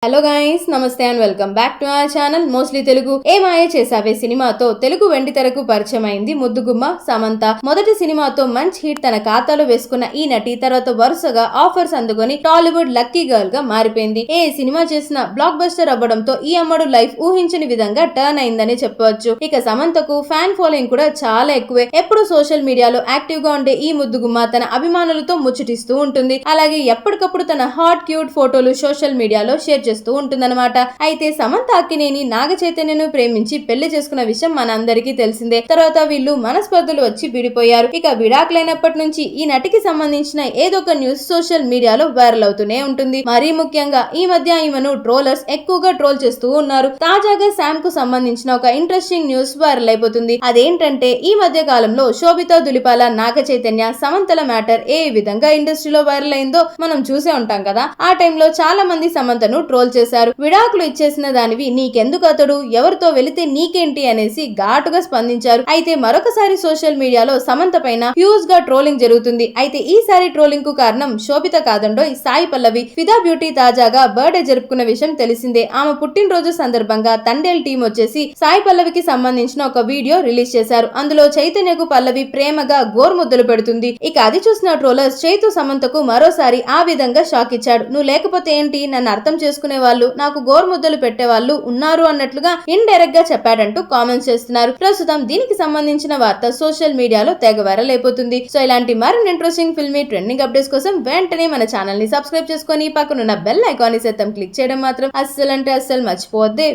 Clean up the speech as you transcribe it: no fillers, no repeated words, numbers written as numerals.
Hello guys, నమస్తే and welcome back to our channel mostly Telugu. Ye Maaya Chesave సినిమాతో తెలుగు వెండి తెరకు పరిచయం అయింది ముద్దుగుమ్మ సమంత. మొదటి సినిమాతో మంచి హిట్ తన ఖాతాలో వేసుకున్న ఈ నటి తర్వాత వరుసగా ఆఫర్స్ అందుకొని టాలీవుడ్ లక్కీ గర్ల్ గా మారిపోయింది. ఏ సినిమా చేసిన బ్లాక్ బస్టర్ అవ్వడంతో ఈ అమ్మడు లైఫ్ ఊహించని విధంగా టర్న్ అయిందని చెప్పవచ్చు. ఇక సమంతకు ఫ్యాన్ ఫాలోయింగ్ కూడా చాలా ఎక్కువే. ఎప్పుడు సోషల్ మీడియాలో యాక్టివ్ గా ఉండే ఈ ముద్దుగుమ్మ తన అభిమానులతో ముచ్చటిస్తూ ఉంటుంది. అలాగే ఎప్పటికప్పుడు తన హాట్ క్యూట్ ఫోటోలు సోషల్ మీడియాలో షేర్ చేస్తూ ఉంటుందన్నమాట. అయితే సమంత అక్కినేని నాగ చైతన్యను ప్రేమించి పెళ్లి చేసుకున్న విషయం మనందరికీ తెలిసిందే. తర్వాత వీళ్ళు మనస్పర్ధలు వచ్చి విడిపోయారు. ఇక విడాకులైనప్పటి నుంచి ఈ నటికి సంబంధించిన ఏదో ఒక న్యూస్ సోషల్ మీడియాలో వైరల్ అవుతూనే ఉంటుంది. మరీ ముఖ్యంగా ఈ మధ్య ఈమెను ట్రోలర్స్ ఎక్కువగా ట్రోల్ చేస్తూ ఉన్నారు. తాజాగా శామ్ కు సంబంధించిన ఒక ఇంట్రెస్టింగ్ న్యూస్ వైరల్ అయిపోతుంది. అదేంటంటే ఈ మధ్య కాలంలో శోభితా దులిపాల, నాగ చైతన్య, సమంతల మ్యాటర్ ఏ విధంగా ఇండస్ట్రీలో వైరల్ అయిందో మనం చూసే ఉంటాం కదా. ఆ టైంలో చాలా మంది సమంతను ట్రోల్ చేశారు. విడాకులు ఇచ్చేసిన దానివి నీకెందుకు అతడు, ఎవరితో వెళితే నీకేంటి అనేసి ఘాటుగా స్పందించారు. అయితే మరొకసారి సోషల్ మీడియాలో సమంత పైన హ్యూజ్ గా ట్రోలింగ్ జరుగుతుంది. అయితే ఈసారి ట్రోలింగ్ కు కారణం శోభిత కాదండోయ్, సాయి పల్లవి. ఫిదా బ్యూటీ తాజాగా బర్త్డే జరుపుకున్న విషయం తెలిసిందే. ఆమె పుట్టినరోజు సందర్భంగా తండేల్ టీం వచ్చేసి సాయి పల్లవికి సంబంధించిన ఒక వీడియో రిలీజ్ చేశారు. అందులో చైతన్యకు పల్లవి ప్రేమగా గోర్ముద్దలు పెడుతుంది. ఇక అది చూసిన ట్రోలర్స్ చైతు సమంతకు మరోసారి ఆ విధంగా షాక్ ఇచ్చాడు. నువ్వు లేకపోతే ఏంటి, నన్ను అర్థం చేసుకునే వాళ్ళు, నాకు గోర్ముద్దలు పెట్టే వాళ్ళు ఉన్నారు అన్నట్లుగా ఇండైరెక్ట్ గా చెప్పాడంటూ కామెంట్స్ చేస్తున్నారు. ప్రస్తుతం దీనికి సంబంధించిన వార్త సోషల్ మీడియాలో తెగ వైరల్ అయిపోతుంది. సో ఇలాంటి మరిన్ని ఇంట్రెస్టింగ్ ఫిల్మీ ట్రెండింగ్ అప్డేట్స్ కోసం వెంటనే మన ఛానల్ ని సబ్స్క్రైబ్ చేసుకొని పక్కనున్న బెల్ ఐకాన్ ని సైతం క్లిక్ చేయడం మాత్రం అస్సలు మర్చిపోవద్దే.